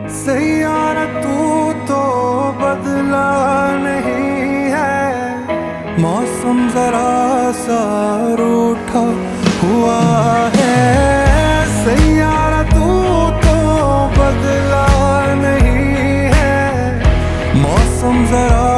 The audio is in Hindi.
सैयारा तू तो बदला नहीं है, मौसम जरा सा रूठा हुआ है। सैयारा तू तो बदला नहीं है, मौसम जरा